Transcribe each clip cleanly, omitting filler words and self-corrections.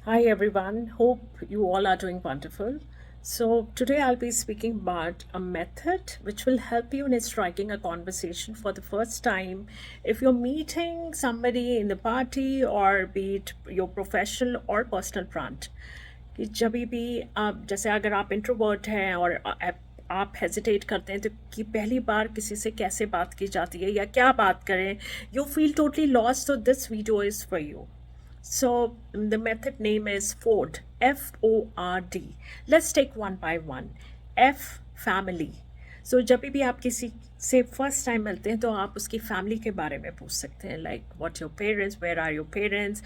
Hi everyone, hope you all are doing wonderful. So, today I'll be speaking about a method which will help you in striking a conversation for the first time if you're meeting somebody in the party or be it your professional or personal brand. कि जब भी आप जैसे अगर आप introvert हैं और आप हेजिटेट करते हैं तो कि पहली बार किसी से कैसे बात की जाती है या क्या बात करें, you feel totally lost, so this video is for you. So the method name is FORD, FORD. Let's take one by one. F, family. So जब भी आप किसी से फर्स्ट टाइम मिलते हैं तो आप उसकी फैमिली के बारे में पूछ सकते हैं, like what your parents, where are your parents,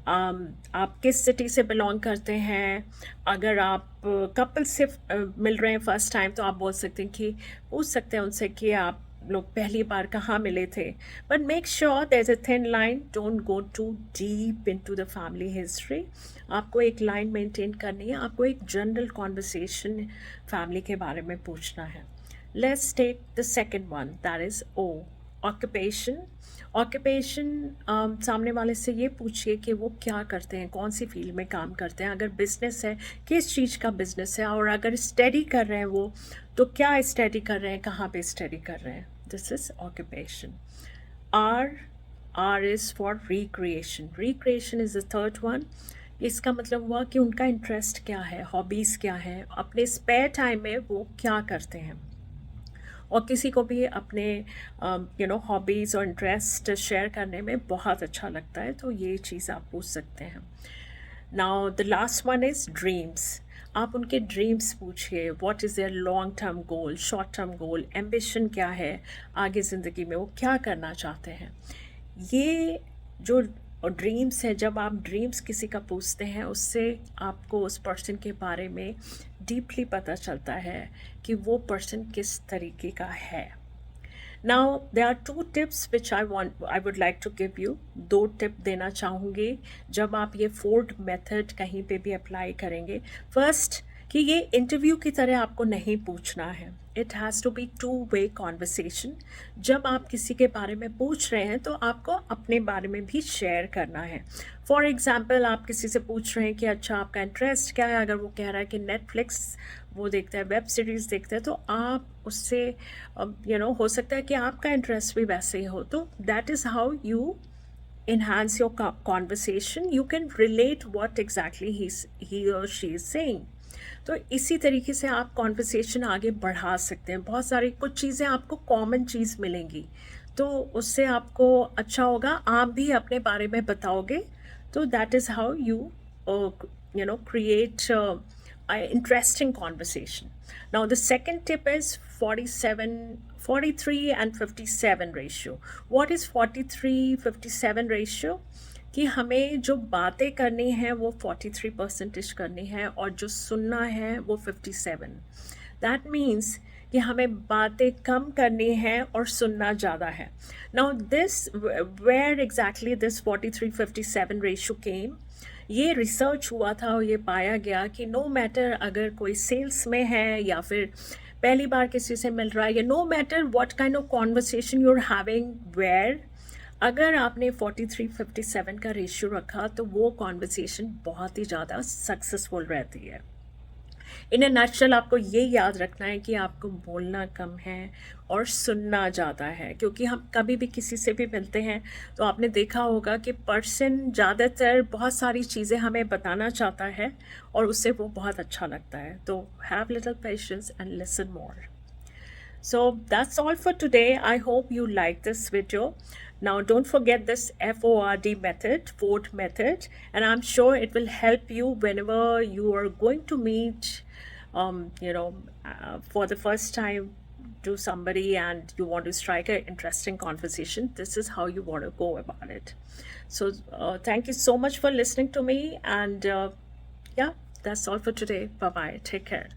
आप किस सिटी से बिलोंग करते हैं. अगर आप कपल से मिल रहे हैं फर्स्ट टाइम तो आप बोल सकते हैं कि पूछ सकते हैं उनसे कि आप लोग पहली बार कहाँ मिले थे. But make sure there is a thin line, don't go too deep into the family history. आपको एक लाइन मेंटेन करनी है, आपको एक जनरल कॉन्वर्सेशन फैमिली के बारे में पूछना है. Let's take the second one, that is O, occupation. Occupation सामने वाले से ये पूछिए कि वो क्या करते हैं, कौन सी फील्ड में काम करते हैं. अगर बिजनेस है, किस चीज़ का बिजनेस है. और अगर स्टडी कर रहे हैं वो, तो क्या स्टडी कर रहे हैं, कहाँ पे स्टडी कर रहे हैं. This is occupation. R, R is for recreation. Recreation is the third one. इसका मतलब हुआ कि उनका इंटरेस्ट क्या है, हॉबीज़ क्या है, अपने स्पेयर टाइम में वो क्या करते हैं. और किसी को भी अपने हॉबीज़ और इंटरेस्ट शेयर करने में बहुत अच्छा लगता है, तो ये चीज़ आप पूछ सकते हैं. Now the last one is dreams. आप उनके ड्रीम्स पूछिए, what is their long term goal, short term goal, ambition क्या है आगे ज़िंदगी में, वो क्या करना चाहते हैं. ये जो ड्रीम्स है, जब आप ड्रीम्स किसी का पूछते हैं उससे आपको उस पर्सन के बारे में डीपली पता चलता है कि वो पर्सन किस तरीके का है. Now there are two tips which I would like to give you. दो टिप देना चाहूँगी जब आप ये फोर्ड मेथड कहीं पे भी अप्लाई करेंगे. फर्स्ट, कि ये इंटरव्यू की तरह आपको नहीं पूछना है. It has to be two way conversation. जब आप किसी के बारे में पूछ रहे हैं तो आपको अपने बारे में भी शेयर करना है. फॉर एग्ज़ाम्पल, आप किसी से पूछ रहे हैं कि अच्छा आपका इंटरेस्ट क्या है. अगर वो कह रहा है कि नेटफ्लिक्स वो देखता है, वेब सीरीज़ देखता है, तो आप उससे हो सकता है कि आपका इंटरेस्ट भी वैसे ही हो. तो that is how you enhance your conversation. You can relate what exactly he or she is saying. तो इसी तरीके से आप कॉन्वर्सेशन आगे बढ़ा सकते हैं. बहुत सारी कुछ चीज़ें आपको कॉमन चीज़ मिलेंगी, तो उससे आपको अच्छा होगा. आप भी अपने बारे में बताओगे, तो that is how you create an interesting conversation. Now the second tip is 43 and 57 ratio. What is 43-57 ratio? कि हमें जो बातें करनी है वो 43% करनी है और जो सुनना है वो 57. दैट मीन्स कि हमें बातें कम करनी है और सुनना ज़्यादा है. Now this, where exactly this 43-57 ratio came, ये रिसर्च हुआ था और ये पाया गया कि नो मैटर अगर कोई सेल्स में है या फिर पहली बार किसी से मिल रहा है, या no matter what kind of conversation you are having, where अगर आपने 43-57 का रेशियो रखा तो वो कॉन्वर्सेशन बहुत ही ज़्यादा सक्सेसफुल रहती है. इन ए नटशेल आपको ये याद रखना है कि आपको बोलना कम है और सुनना ज़्यादा है. क्योंकि हम कभी भी किसी से भी मिलते हैं तो आपने देखा होगा कि पर्सन ज़्यादातर बहुत सारी चीज़ें हमें बताना चाहता है और उससे वो बहुत अच्छा लगता है. तो have little patience and listen more. So that's all for today. I hope you like this video. Now don't forget this FORD method, Ford method, and I'm sure it will help you whenever you are going to meet, for the first time to somebody and you want to strike an interesting conversation. This is how you want to go about it. So thank you so much for listening to me, and yeah, that's all for today. Bye-bye. Take care.